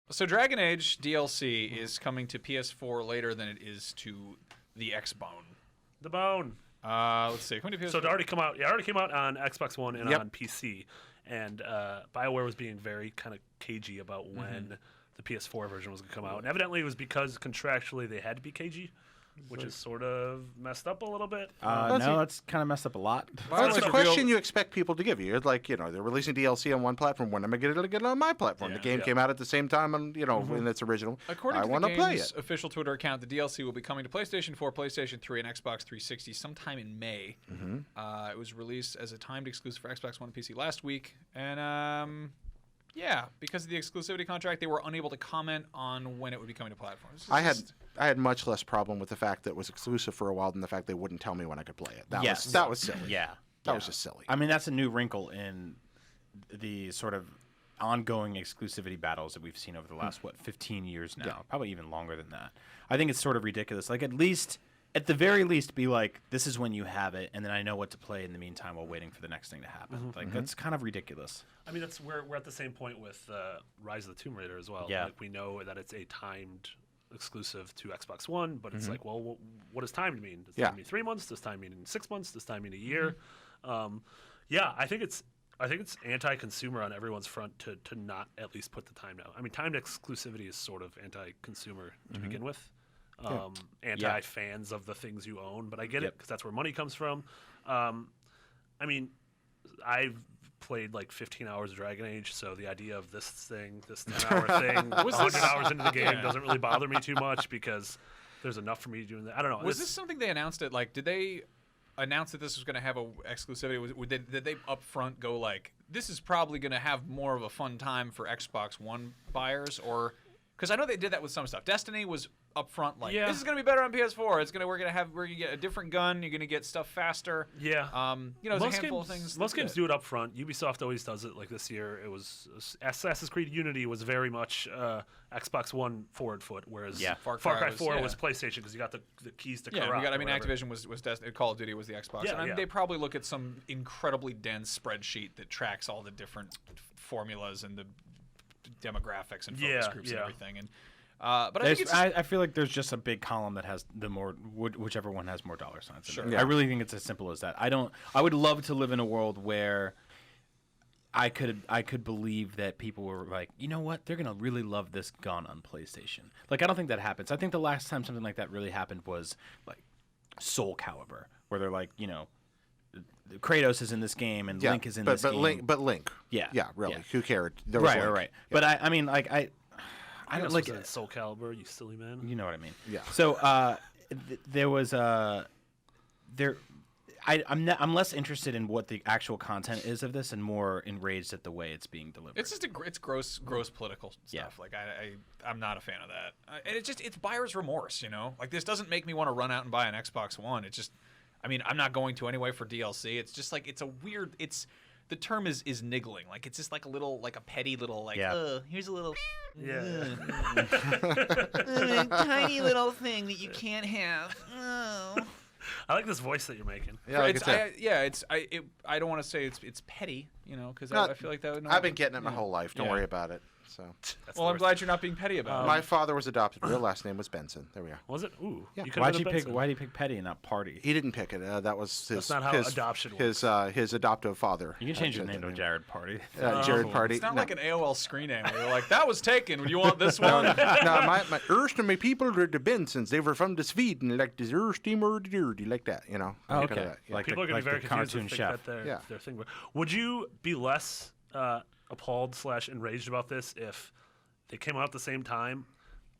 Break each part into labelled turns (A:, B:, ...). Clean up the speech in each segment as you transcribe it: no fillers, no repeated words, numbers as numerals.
A: So Dragon Age DLC is coming to PS4 later than it is to the Xbone.
B: The Bone.
A: Let's see. Coming to PS4.
B: So it already come out. It already came out on Xbox One and
C: Yep.
B: on PC. And BioWare was being very kind of cagey about when the PS4 version was going to come out. And evidently it was because contractually they had to be cagey, which is sort of messed up a little bit.
D: No, that's kind of messed up a lot.
C: That's a question you expect people to give you. It's like, they're releasing DLC on one platform. When am I going to get it on my platform? The game came out at the same time, and in its original.
A: According
C: I
A: to
C: want
A: the
C: to play
A: game's
C: it.
A: official Twitter account, the DLC will be coming to PlayStation 4, PlayStation 3, and Xbox 360 sometime in May. It was released as a timed exclusive for Xbox One and PC last week, and because of the exclusivity contract, they were unable to comment on when it would be coming to platforms.
C: I had much less problem with the fact that it was exclusive for a while than the fact they wouldn't tell me when I could play it. That was silly.
D: Yeah.
C: That was just silly.
D: I mean, that's a new wrinkle in the sort of ongoing exclusivity battles that we've seen over the last, 15 years now.
C: Yeah.
D: Probably even longer than that. I think it's sort of ridiculous. Like, at the very least, be like, this is when you have it, and then I know what to play in the meantime while waiting for the next thing to happen. Like, that's kind of ridiculous.
B: I mean, we're at the same point with Rise of the Tomb Raider as well.
D: Yeah.
B: Like, we know that it's a timed exclusive to Xbox One, but it's like, well, what does timed mean? Does time mean 3 months? Does time mean 6 months? Does time mean a year? I think it's anti-consumer on everyone's front to not at least put the time down. I mean, timed exclusivity is sort of anti-consumer to begin with. Anti-fans of the things you own, but I get it because that's where money comes from. I mean, I've played like 15 hours of Dragon Age, so the idea of this 10-hour thing, 100 hours into the game doesn't really bother me too much because there's enough for me doing that. I don't know.
A: Was this something they announced it? Like, did they announce that this was going to have a exclusivity? Did they up front go like, this is probably going to have more of a fun time for Xbox One buyers? Or because I know they did that with some stuff. Destiny was up front like, this is going to be better on PS4. We're going to get a different gun. You're going to get stuff faster.
B: Yeah.
A: There's a handful of things.
B: Most games do it up front. Ubisoft always does it. Like this year, it was Assassin's Creed Unity was very much Xbox One forward foot, whereas Far Cry 4 was PlayStation because you got the keys to corrupt.
A: Activision was Destiny. Call of Duty was the Xbox. They probably look at some incredibly dense spreadsheet that tracks all the different formulas and the demographics and focus groups and everything. And but I
D: feel like there's just a big column that has whichever one has more dollar signs.
A: Sure.
D: I really think it's as simple as that. I would love to live in a world where I could believe that people were like, you know what, they're gonna really love this gun on PlayStation. Like, I don't think that happens. I think the last time something like that really happened was like Soul Calibur, where they're like, Kratos is in this game and Link is in this game.
C: But Link.
D: Yeah.
C: Yeah, really.
D: Yeah.
C: Who cared? There
D: was
C: Link.
D: Right. Yeah. But I mean, like, I don't like
B: Soul Calibur, you silly man.
D: You know what I mean?
C: Yeah.
D: So there was I'm less interested in what the actual content is of this and more enraged at the way it's being delivered.
A: It's just it's gross political stuff.
D: Yeah.
A: Like I'm not a fan of that. And it's buyer's remorse. Like, this doesn't make me want to run out and buy an Xbox One. It's just, I mean, I'm not going to anyway for DLC. It's just like it's a weird. The term is niggling. Like, it's just like a petty little here's a little tiny little thing that you can't have. Oh.
B: I like this voice that you're making.
C: Yeah,
A: I don't want to say it's petty, because I feel like that would.
C: I've been getting it my whole life. Don't worry about it. So.
A: Well, I'm glad you're not being petty about it.
C: My father was adopted. Real last name was Benson. There we are.
B: Was it? Ooh.
C: Yeah.
D: Why did he pick Petty and not Party?
C: He didn't pick it. That was his.
B: That's not how adoption works.
C: His adoptive father.
D: You can change your name to Jared Party.
C: Jared Party.
A: It's not like an AOL screen name where you're like, that was taken. Would you want this one?
C: No, my first of my people were the Bensons. They were from the Sweden, like the Erstim or the Dirty, like that.
D: Oh, okay.
C: That, yeah.
D: Like
B: people are going to be very confused
D: cartoon
B: and
D: chef.
B: think that their thing. Would you be less appalled / enraged about this if they came out at the same time,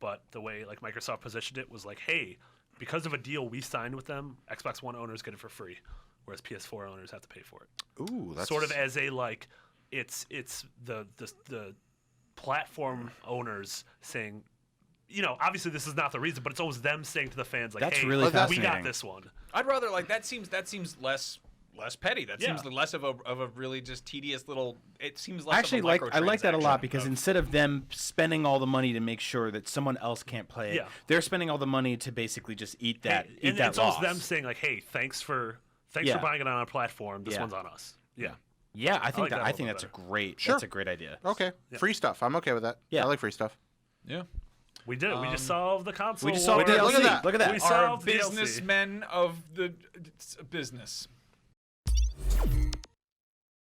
B: but the way like Microsoft positioned it was like, hey, because of a deal we signed with them, Xbox One owners get it for free, whereas PS4 owners have to pay for it.
C: Ooh, that's
B: sort of as a like, it's the platform owners saying, obviously this is not the reason, but it's always them saying to the fans like,
D: that's
B: hey,
D: really
B: we got this one.
A: I'd rather that seems less petty. That seems less of a really just tedious little. It seems less.
D: Actually, I like that a lot because instead of them spending all the money to make sure that someone else can't play it, they're spending all the money to basically just eat that.
B: It's
D: loss.
B: almost them saying like, "Hey, thanks for buying it on our platform. This one's on us." Yeah.
D: Yeah, I think that's a great idea.
C: Okay. Yeah. Free stuff. I'm okay with that. Yeah. I like free stuff.
A: Yeah.
B: We did it. We just solved the console.
D: We just solved
C: did.
D: DLC.
C: Look at that.
D: Look at that.
B: We
A: Our
B: solved DLC.
A: businessmen of the business.